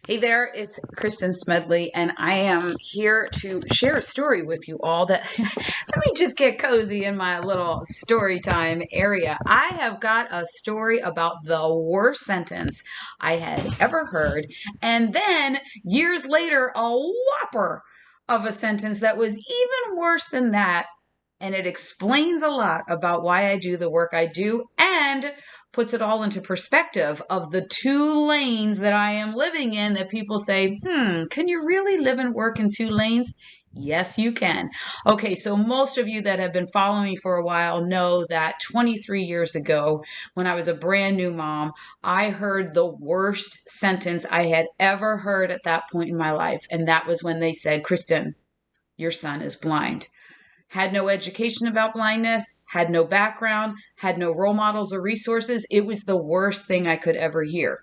Hey there, it's Kristen Smedley, and I am here to share a story with you all that let me just get cozy in my little story time area. I have got a story about the worst sentence I had ever heard, and then years later, a whopper of a sentence that was even worse than that. And it explains a lot about why I do the work I do and puts it all into perspective of the two lanes that I am living in that people say, can you really live and work in two lanes? Yes, you can. Okay, so most of you that have been following me for a while know that 23 years ago, when I was a brand new mom, I heard the worst sentence I had ever heard at that point in my life. And that was when they said, Kristen, your son is blind. Had no education about blindness, had no background, had no role models or resources. It was the worst thing I could ever hear.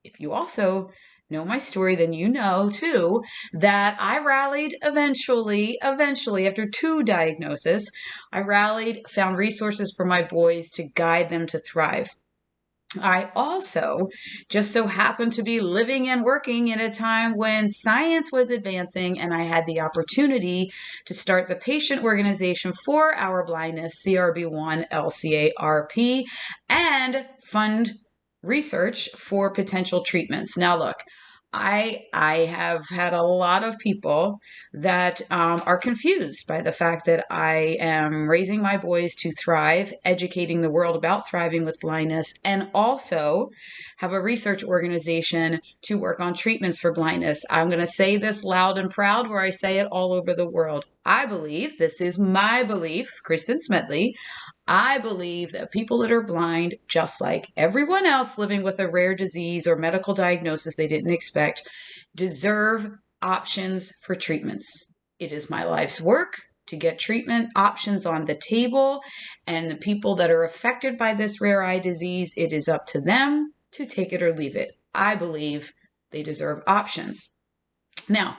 If you also know my story, then you know too that I rallied eventually, after two diagnoses, I rallied, found resources for my boys to guide them to thrive. I also just so happened to be living and working in a time when science was advancing, and I had the opportunity to start the patient organization for our blindness, CRB1 LCARP, and fund research for potential treatments. Now, look, I have had a lot of people that are confused by the fact that I am raising my boys to thrive, educating the world about thriving with blindness, and also have a research organization to work on treatments for blindness. I'm going to say this loud and proud where I say it all over the world. I believe, this is my belief, Kristen Smedley, I believe that people that are blind, just like everyone else living with a rare disease or medical diagnosis they didn't expect, deserve options for treatments. It is my life's work to get treatment options on the table, and the people that are affected by this rare eye disease, it is up to them to take it or leave it. I believe they deserve options. Now,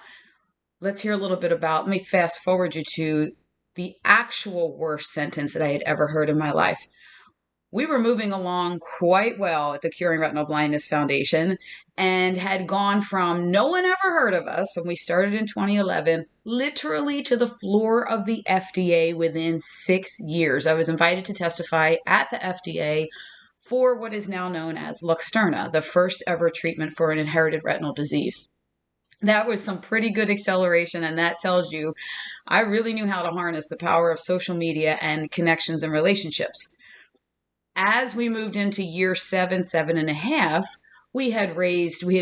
let's hear a little bit about, let me fast forward you to the actual worst sentence that I had ever heard in my life. We were moving along quite well at the Curing Retinal Blindness Foundation and had gone from no one ever heard of us when we started in 2011, literally to the floor of the FDA within 6 years. I was invited to testify at the FDA for what is now known as Luxturna, the first ever treatment for an inherited retinal disease. That was some pretty good acceleration, and that tells you I really knew how to harness the power of social media and connections and relationships. As we moved into year seven and a half, we had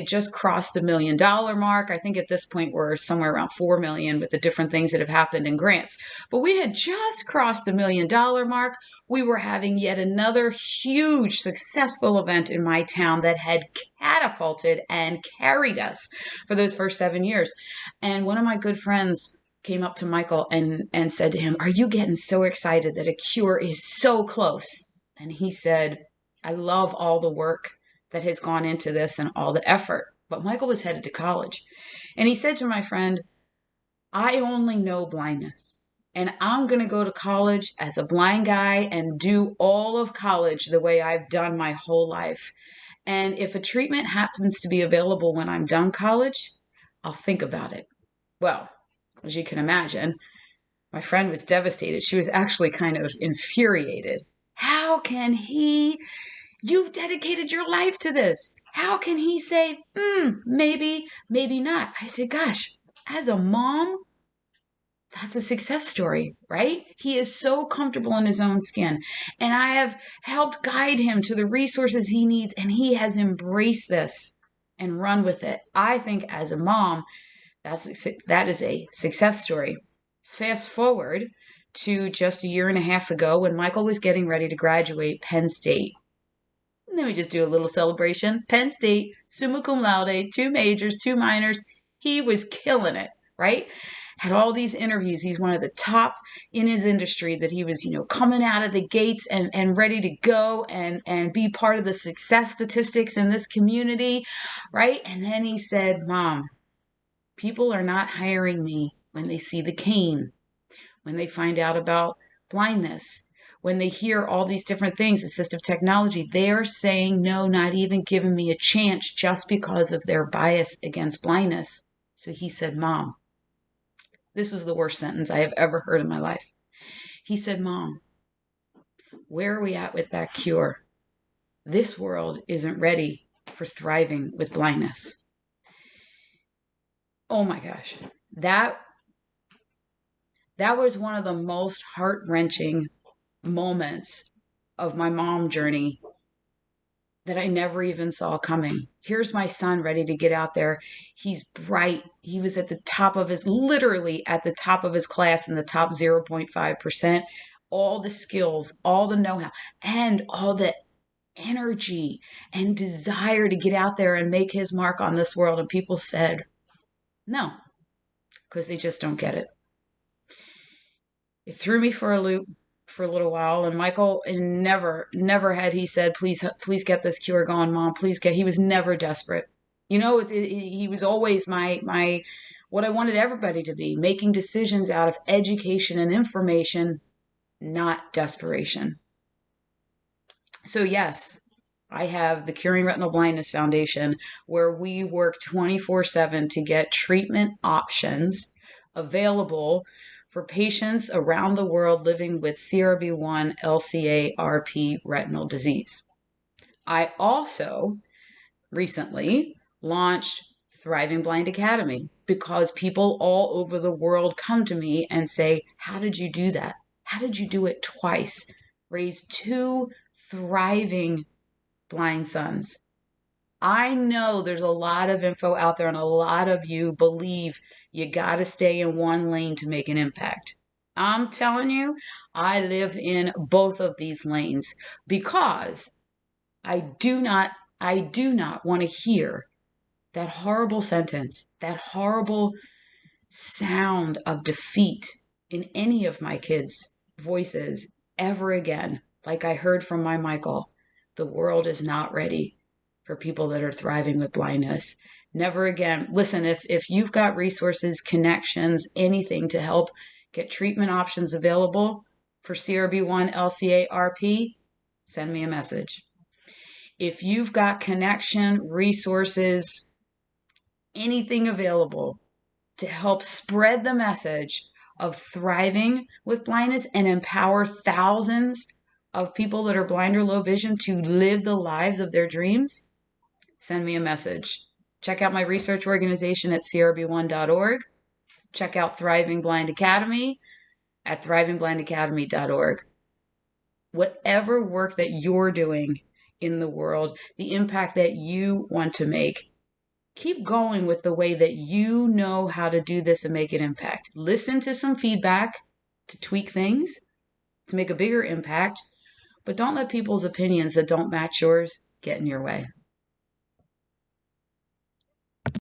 just crossed the $1 million mark. I think at this point we're somewhere around 4 million with the different things that have happened in grants. But we had just crossed the $1 million mark. We were having yet another huge successful event in my town that had catapulted and carried us for those first 7 years. And one of my good friends came up to Michael and said to him, "Are you getting so excited that a cure is so close?" And he said, "I love all the work that has gone into this and all the effort." But Michael was headed to college. And he said to my friend, "I only know blindness. And I'm going to go to college as a blind guy and do all of college the way I've done my whole life. And if a treatment happens to be available when I'm done college, I'll think about it." Well, as you can imagine, my friend was devastated. She was actually kind of infuriated. How can he? You've dedicated your life to this. How can he say, maybe, maybe not? I said, gosh, as a mom, that's a success story, right? He is so comfortable in his own skin. And I have helped guide him to the resources he needs, and he has embraced this and run with it. I think as a mom, that is a success story. Fast forward to just a year and a half ago when Michael was getting ready to graduate Penn State. And then we just do a little celebration. Penn State, summa cum laude, two majors, two minors. He was killing it, right? Had all these interviews. He's one of the top in his industry that he was, coming out of the gates and ready to go and be part of the success statistics in this community, right? And then he said, "Mom, people are not hiring me when they see the cane, when they find out about blindness, when they hear all these different things, assistive technology, they're saying no, not even giving me a chance just because of their bias against blindness. So he said, Mom, this was the worst sentence I have ever heard in my life. He said, Mom, where are we at with that cure? This world isn't ready for thriving with blindness. Oh my gosh. That was one of the most heart-wrenching moments of my mom journey that I never even saw coming. Here's my son ready to get out there. He's bright. He was at the top of his, literally at the top of his class in the top 0.5%. All the skills, all the know-how, and all the energy and desire to get out there and make his mark on this world. And people said, no, because they just don't get it. It threw me for a loop for a little while. And Michael, and never had he said, please get this cure going, Mom, please get, he was never desperate. You know, he was always my, what I wanted everybody to be, making decisions out of education and information, not desperation. So yes, I have the Curing Retinal Blindness Foundation, where we work 24/7 to get treatment options available for patients around the world living with CRB1 LCA-RP retinal disease. I also recently launched Thriving Blind Academy because people all over the world come to me and say, how did you do that? How did you do it twice? Raise two thriving blind sons. I know there's a lot of info out there, and a lot of you believe you got to stay in one lane to make an impact. I'm telling you, I live in both of these lanes because I do not want to hear that horrible sentence, that horrible sound of defeat in any of my kids' voices ever again. Like I heard from my Michael, the world is not ready for people that are thriving with blindness. Never again. Listen, if you've got resources, connections, anything to help get treatment options available for CRB1 LCA-RP, send me a message. If you've got connection, resources, anything available to help spread the message of thriving with blindness and empower thousands of people that are blind or low vision to live the lives of their dreams, send me a message. Check out my research organization at crb1.org. Check out Thriving Blind Academy at thrivingblindacademy.org. Whatever work that you're doing in the world, the impact that you want to make, keep going with the way that you know how to do this and make an impact. Listen to some feedback to tweak things, to make a bigger impact, but don't let people's opinions that don't match yours get in your way.